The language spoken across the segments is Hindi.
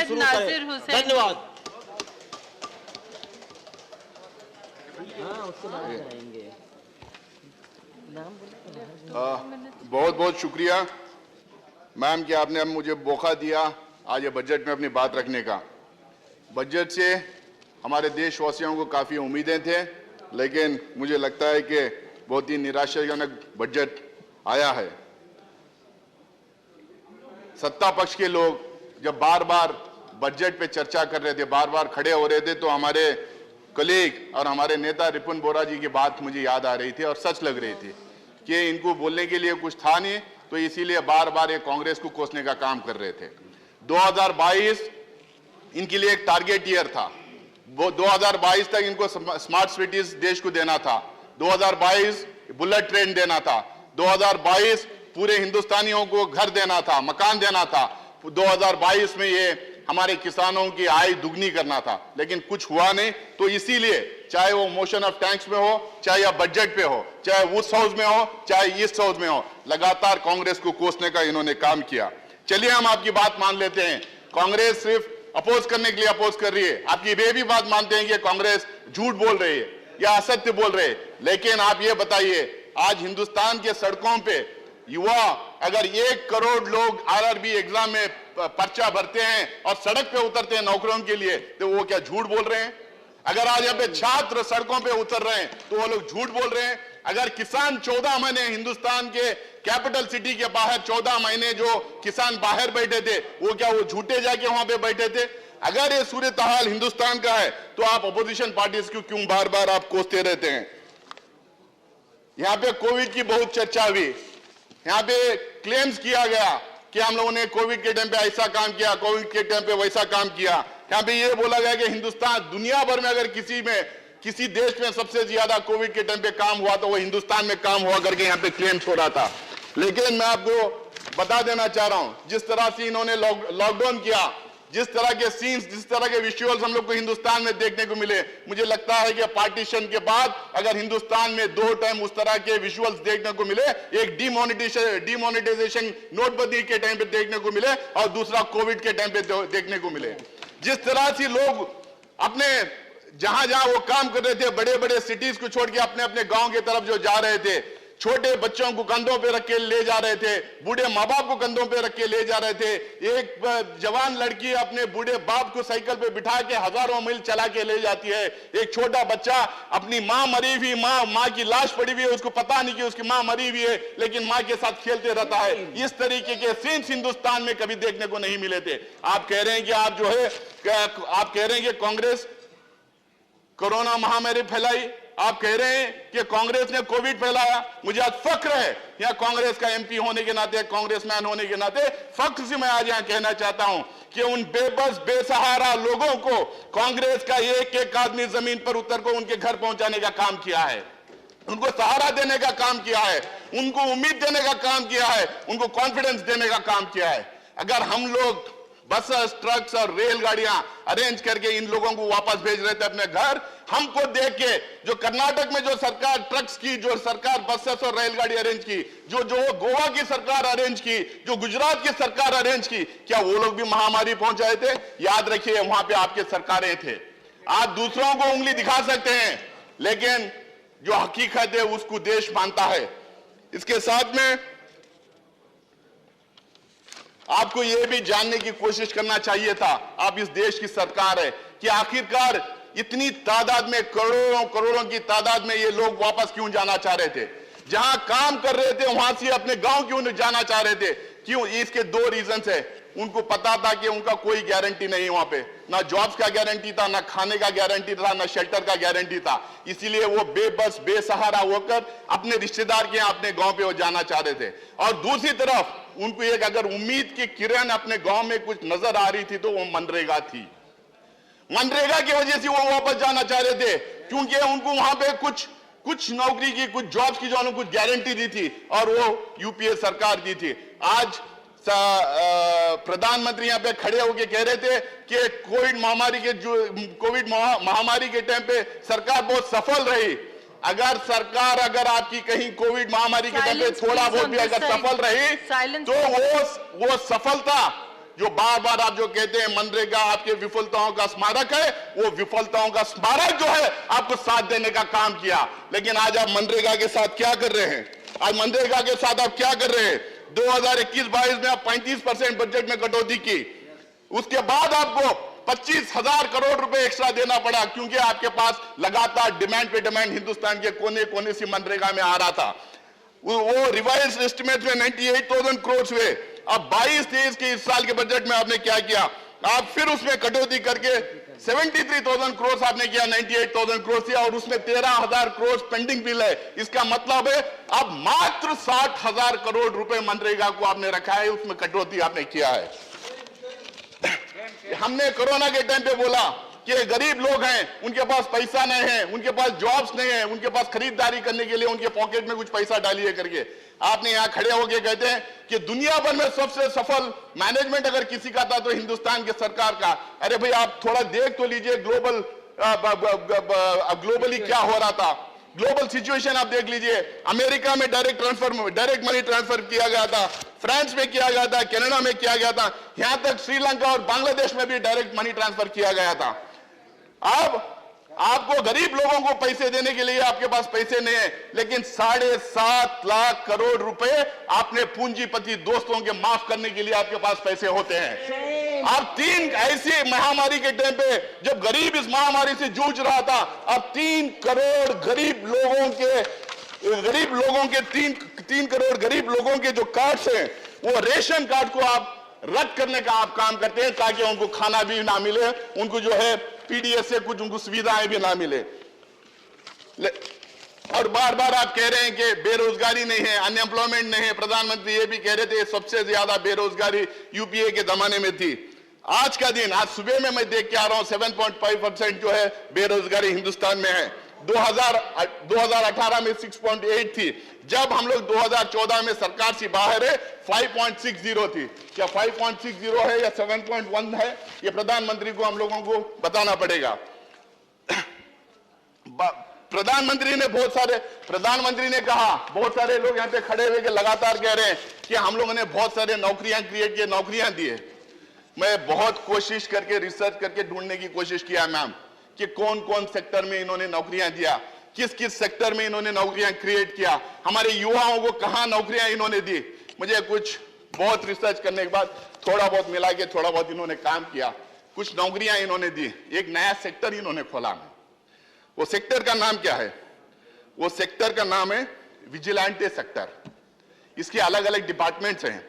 शुरू करें। धन्यवाद। बहुत बहुत शुक्रिया मैम कि आपने अब मुझे मौका दिया आज ये बजट में अपनी बात रखने का। बजट से हमारे देशवासियों को काफ़ी उम्मीदें थे, लेकिन मुझे लगता है कि बहुत ही निराशाजनक बजट आया है। सत्ता पक्ष के लोग जब बार बार बजट पे चर्चा कर रहे थे, बार बार खड़े हो रहे थे, तो हमारे कलीग और हमारे नेता रिपुन बोरा जी की बात मुझे याद आ रही थी और सच लग रही थी कि इनको बोलने के लिए कुछ था नहीं, तो इसीलिए बार बार ये कांग्रेस को कोसने का काम कर रहे थे। 2022 इनके लिए एक टारगेट ईयर था। वो 2022 तक इनको स्मार्ट सिटीज देश को देना था, 2022 बुलेट ट्रेन देना था, 2022 पूरे हिंदुस्तानियों को घर देना था, मकान देना था, 2022 में ये हमारे किसानों की आय दुगनी करना था, लेकिन कुछ हुआ नहीं। तो इसीलिए चाहे वो मोशन ऑफ थैंक्स में हो, चाहे या बजट पे हो, चाहे उस हाउस में हो, चाहे ईस्ट हाउस में हो, लगातार कांग्रेस को कोसने का इन्होंने काम किया। चलिए हम आपकी बात मान लेते हैं, कांग्रेस सिर्फ अपोज करने के लिए अपोज कर रही है। आपकी ये भी बात मानते हैं कि कांग्रेस झूठ बोल रही है या असत्य बोल रहे हैं, लेकिन आप ये बताइए, आज हिंदुस्तान के सड़कों पे युवा अगर 1 करोड़ लोग आरआरबी एग्जाम में पर्चा भरते हैं और सड़क पे उतरते हैं नौकरियों के लिए, तो वो क्या झूठ बोल रहे हैं? अगर आज यहाँ पे छात्र सड़कों पे उतर रहे हैं तो वो लोग झूठ बोल रहे हैं। अगर किसान 14 महीने हिंदुस्तान के कैपिटल सिटी के बाहर 14 महीने जो किसान बाहर बैठे थे, वो क्या वो झूठे जाके वहां पे बैठे थे? अगर ये सूरत हाल हिंदुस्तान का है तो आप अपोजिशन पार्टीज को क्यों बार बार आप कोसते रहते हैं? यहाँ पे कोविड की बहुत चर्चा हुई, यहाँ पे क्लेम्स किया गया कि हम लोगों ने कोविड के टाइम पे ऐसा काम किया, कोविड के टाइम पे वैसा काम किया। यहाँ पे ये बोला गया कि हिंदुस्तान दुनिया भर में अगर किसी देश में सबसे ज्यादा कोविड के टाइम पे काम हुआ तो वो हिंदुस्तान में काम हुआ करके यहाँ पे क्लेम्स हो रहा था। लेकिन मैं आपको बता देना चाह रहा हूं, जिस तरह से इन्होंने लॉकडाउन किया, जिस तरह के सीन्स, जिस तरह के विजुअल्स हम लोग को हिंदुस्तान में देखने को मिले, मुझे लगता है कि पार्टीशन के बाद अगर हिंदुस्तान में 2 टाइम उस तरह के विजुअल्स देखने को मिले, एक डिमोनेटाइजेशन नोटबंदी के टाइम पे देखने को मिले और दूसरा कोविड के टाइम पे देखने को मिले, जिस तरह से लोग अपने जहां जहां वो काम कर रहे थे, बड़े बड़े सिटीज को छोड़ के अपने अपने गांव की तरफ जो जा रहे थे, छोटे बच्चों को कंधों पे रख के ले जा रहे थे, बूढ़े माँ बाप को कंधों पे रख के ले जा रहे थे। एक जवान लड़की अपने बूढ़े बाप को साइकिल पे बिठा के हजारों मील चला के ले जाती है। एक छोटा बच्चा अपनी माँ मरी हुई, माँ की लाश पड़ी हुई है, उसको पता नहीं कि उसकी माँ मरी हुई है, लेकिन माँ के साथ खेलते रहता है। इस तरीके के सीन्स हिंदुस्तान में कभी देखने को नहीं मिले थे। आप कह रहे हैं कि आप जो है, आप कह रहे हैं कि कांग्रेस कोरोना महामारी फैलाई, आप कह रहे हैं कि कांग्रेस ने कोविड फैलाया। मुझे आज फक्र है यहाँ कांग्रेस का एमपी होने के नाते, कांग्रेसमैन होने के नाते फक्र से मैं आज यहाँ कहना चाहता हूं कि उन बेबस बेसहारा लोगों को कांग्रेस का एक एक आदमी जमीन पर उतर को उनके घर पहुंचाने का काम किया है, उनको सहारा देने का काम किया है, उनको उम्मीद देने का काम किया है, उनको कॉन्फिडेंस देने का काम किया है। अगर हम लोग बसेस, ट्रक्स और रेलगाड़ियां अरेंज करके इन लोगों को वापस भेज रहे थे अपने घर, हमको देख के जो कर्नाटक में जो सरकार ट्रक्स की, जो सरकार बसेस और रेलगाड़ी अरेंज की, जो गोवा की सरकार अरेंज की, जो गुजरात की सरकार अरेंज की, क्या वो लोग भी महामारी पहुंचाए थे? याद रखिए वहां पे आपके सरकारें थे। आप दूसरों को उंगली दिखा सकते हैं, लेकिन जो हकीकत है उसको देश मानता है। इसके साथ में आपको यह भी जानने की कोशिश करना चाहिए था, आप इस देश की सरकार है, कि आखिरकार इतनी तादाद में, करोड़ों करोड़ों की तादाद में ये लोग वापस क्यों जाना चाह रहे थे? जहां काम कर रहे थे वहां से अपने गांव क्यों नहीं जाना चाह रहे थे? क्यों? इसके 2 रीजंस है। उनको पता था कि उनका कोई गारंटी नहीं, वहां पे ना जॉब्स का गारंटी था, ना खाने का गारंटी था, ना शेल्टर का गारंटी था। इसीलिए वो बेबस बेसहारा होकर अपने रिश्तेदार के अपने गांव पे वो जाना चाह रहे थे। और दूसरी तरफ उनको एक अगर उम्मीद की किरण अपने गांव में कुछ नजर आ रही थी तो वो मनरेगा थी। मनरेगा की वजह से वो वापस जाना चाह रहे थे, क्योंकि उनको वहां पे कुछ नौकरी की, कुछ जॉब्स की जो उन्होंने कुछ गारंटी दी थी और वो यूपीए सरकार दी थी। आज प्रधानमंत्री यहाँ पे खड़े होके कह रहे थे कि कोविड महामारी के टाइम पे सरकार बहुत सफल रही। अगर आपकी कहीं कोविड महामारी के टाइम पे थोड़ा बहुत भी अगर सफल रही तो वो सफलता जो बार बार आप जो कहते हैं मनरेगा आपके विफलताओं का स्मारक है, वो विफलताओं का स्मारक जो है आपको साथ देने का काम किया। लेकिन आज आप मनरेगा के साथ क्या कर रहे हैं? आज मनरेगा के साथ आप क्या कर रहे हैं? 2021-22 में आप 35% बजट में कटौती की, उसके बाद आपको 25,000 करोड़ रुपए एक्स्ट्रा देना पड़ा, क्योंकि आपके पास लगातार डिमांड पे डिमांड हिंदुस्तान के कोने कोने से मनरेगा में आ रहा था। वो रिवाइज एस्टिमेट में 98,000 करोड़ हुए। अब 22-23 के इस साल के बजट में आपने क्या किया? आप फिर उसमें कटौती करके 73,000 करोड़ आपने किया, 98,000 करोड़ से, और उसमें 13,000 करोड़ पेंडिंग बिल है। इसका मतलब है अब मात्र 60,000 करोड़ रुपए मनरेगा को आपने रखा है, उसमें कटौती आपने किया है। हमने कोरोना के टाइम पे बोला कि गरीब लोग हैं, उनके पास पैसा नहीं है, उनके पास जॉब्स नहीं है, उनके पास खरीदारी करने के लिए उनके पॉकेट में कुछ पैसा डालिए करके। आपने यहां खड़े होकर कहते हैं कि दुनिया भर में सबसे सफल मैनेजमेंट अगर किसी का था तो हिंदुस्तान की सरकार का। अरे भाई, आप थोड़ा देख तो लीजिए ग्लोबली क्या हो रहा था। ग्लोबल सिचुएशन आप देख लीजिए। अमेरिका में डायरेक्ट मनी ट्रांसफर किया गया था, फ्रांस में किया गया था, कनाडा में किया गया था, यहां तक श्रीलंका और बांग्लादेश में भी डायरेक्ट मनी ट्रांसफर किया गया था। अब आपको गरीब लोगों को पैसे देने के लिए आपके पास पैसे नहीं है, लेकिन 7.5 लाख करोड़ रुपए आपने पूंजीपति दोस्तों के माफ करने के लिए आपके पास पैसे होते हैं। अब 3 ऐसी महामारी के टाइम पे जब गरीब इस महामारी से जूझ रहा था, अब 3 करोड़ गरीब लोगों के 3 करोड़ गरीब लोगों के जो कार्ड्स हैं, वो रेशन कार्ड को आप रद्द करने का आप काम करते हैं, ताकि उनको खाना भी ना मिले, उनको जो है पीडीएस से कुछ उनको सुविधाएं भी ना मिले। और बार बार आप कह रहे हैं कि बेरोजगारी नहीं है, अनएम्प्लॉयमेंट नहीं है। प्रधानमंत्री ये भी कह रहे थे सबसे ज्यादा बेरोजगारी यूपीए के जमाने में थी। आज का दिन, आज सुबह में मैं देख के आ रहा हूं 7.5% जो है बेरोजगारी हिंदुस्तान में है। 2018 में 6.8 थी। जब हम लोग 2014 में सरकार से बाहर है 5.60 थी। क्या 5.60 है या 7.1 है? ये प्रधानमंत्री को हम लोगों को बताना पड़ेगा। प्रधानमंत्री ने कहा, बहुत सारे लोग यहाँ पे खड़े हुए लगातार कह रहे हैं कि हम लोगों ने बहुत सारे नौकरियां क्रिएट किए, नौकरियां दिए। मैं बहुत कोशिश करके रिसर्च करके ढूंढने की कोशिश किया मैम कि कौन कौन सेक्टर में इन्होंने नौकरियां दिया, किस किस सेक्टर में इन्होंने नौकरियां क्रिएट किया, हमारे युवाओं को कहां नौकरियां इन्होंने दी। मुझे कुछ बहुत रिसर्च करने के बाद थोड़ा बहुत मिला के थोड़ा बहुत इन्होंने काम किया, कुछ नौकरियां इन्होंने दी। एक नया सेक्टर इन्होंने खोला है। वो सेक्टर का नाम क्या है? वो सेक्टर का नाम है विजिलेंटे सेक्टर। इसके अलग अलग डिपार्टमेंट्स हैं।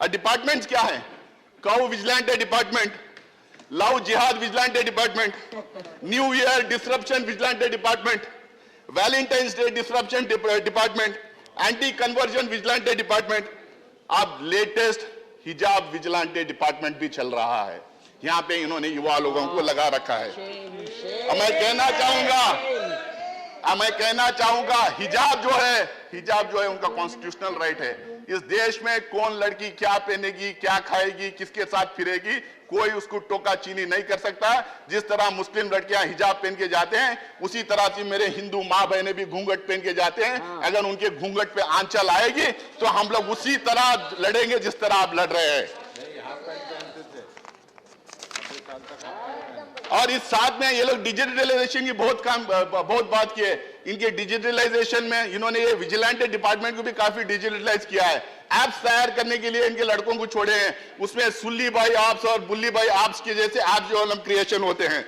और डिपार्टमेंट्स क्या है? काउ विजिलेंटे डिपार्टमेंट, लव जिहाद vigilante department, new year disruption vigilante department, Valentine's day disruption department, anti conversion vigilante department. अब लेटेस्ट हिजाब विजिलेंटे डिपार्टमेंट भी चल रहा है। यहां पे इन्होंने युवा लोगों को लगा रखा है। अब मैं कहना चाहूंगा हिजाब जो है उनका कॉन्स्टिट्यूशनल राइट है। इस देश में कौन लड़की क्या पहनेगी, क्या खाएगी, किसके साथ फिरेगी, कोई उसको टोका चीनी नहीं कर सकता। जिस तरह मुस्लिम लड़कियां हिजाब पहन के जाते हैं, उसी तरह से मेरे हिंदू माँ बहनें भी घूंघट पहन के जाते हैं। अगर उनके घूंघट पे आंचल आएगी तो हम लोग उसी तरह लड़ेंगे जिस तरह आप लड़ रहे हैं। और इस साथ में ये लोग डिजिटलाइजेशन की बहुत बात की है। इनके डिजिटलाइजेशन में इन्होंने ये विजिलेंटे डिपार्टमेंट को भी काफी डिजिटलाइज किया है। एप्स तैयार करने के लिए इनके लड़कों को छोड़े हैं। उसमें सुल्ली भाई एप्स और बुल्ली भाई एप्स के जैसे एप्स जो क्रिएशन होते हैं।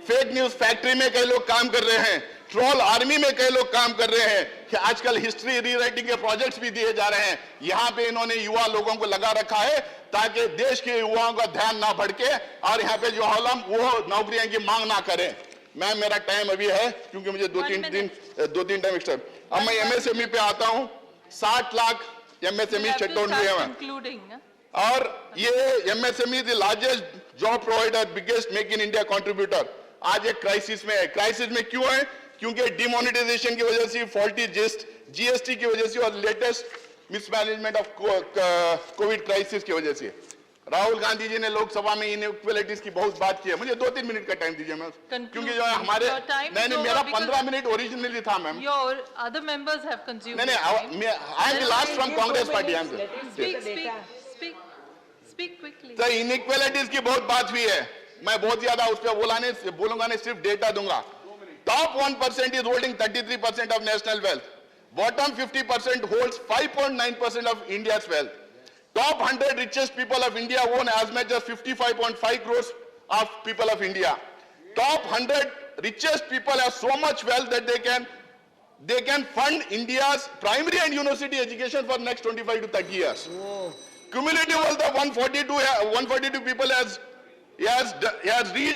फेक न्यूज फैक्ट्री में कई लोग काम कर रहे हैं। ट्रोल आर्मी में कई लोग काम कर रहे हैं कि आजकल हिस्ट्री रीराइटिंग के प्रोजेक्ट्स भी दिए जा रहे हैं। यहाँ पे इन्होंने युवा लोगों को लगा रखा है ताकि देश के युवाओं का ध्यान ना भटके और यहाँ पे जो हलम वो नौकरियां की मांग ना करें। मैम मेरा टाइम अभी है क्योंकि मुझे दो तीन टाइम एक्स्ट्रा। अब मैं एमएसएमई पे आता हूँ। 60 लाख एमएसएमई शटडाउन हुए हैं और ये MSME the largest job provider, biggest make in India contributor आज एक क्राइसिस में है। क्राइसिस में क्यों है? क्योंकि डिमोनेटाइजेशन की वजह से, फॉल्टी जीएसटी की वजह से और latest mismanagement of Covid crisis की वजह से। राहुल गांधी जी ने लोकसभा में इनइक्वालिटीज की बहुत बात की है। मुझे 2-3 मिनट का टाइम दीजिए मैम, क्योंकि जो है हमारे नहीं मेरा 15 मिनट ओरिजिनली था ma'am. Your other members have consumed. नहीं, I am the last from Congress party. Speak quickly. तो इनइक्वालिटीज की बहुत बात हुई है, मैं बहुत ज्यादा उस पर बोलूंगा नहीं, सिर्फ डेटा दूंगा। Top 1% is holding 33% of national wealth. Bottom 50% holds 5.9% of India's wealth. Top 100 richest people of India own as much as 55.5 crores of people of India. Top 100 richest people have so much wealth that they can fund India's primary and university education for next 25 to 30 years. Cumulative wealth of 142 people has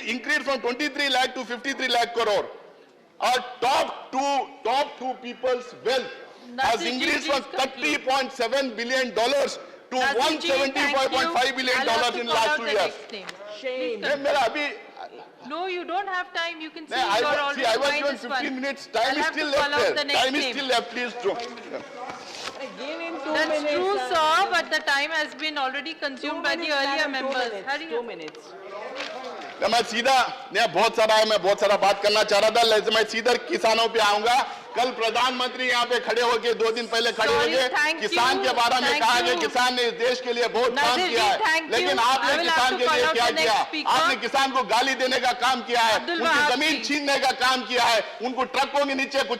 increased from 23 lakh to 53 lakh crore. Our top two people's wealth has Nasir ji, increased from please conclude. $30.7 billion to Nasir ji, thank you. $175.5 billion I'll have to in call last out 2 the years. next name. Shame. नहीं, मेरा अभी No, you don't have time. You can see नहीं, you are I already was by given this 15 one. minutes. I'll Time is have still to call left out the there. next Time is name. still left. Please do. Give him 2 That's minutes. true, sir. sir, but the time has been already 2 consumed by the minutes, earlier madam, 2 members. minutes, Hurry 2 up. minutes. मैं सीधा नहीं, बहुत सारा है, मैं बहुत सारा बात करना चाह रहा था, लेकिन मैं सीधा किसानों पे आऊंगा। कल प्रधानमंत्री यहाँ पे खड़े होके 2 दिन पहले खड़े Sorry, होके thank किसान you, के बारे में thank कहा कि you. किसान ने इस देश के लिए बहुत काम Nazir ji, किया है, thank लेकिन you. I आपने will किसान have to के call लिए out क्या the next किया? speaker. आपने किसान को गाली देने का काम किया है, Abdul उनकी Wahab जमीन ji. छीनने का काम किया है, उनको ट्रकों के नीचे कुछ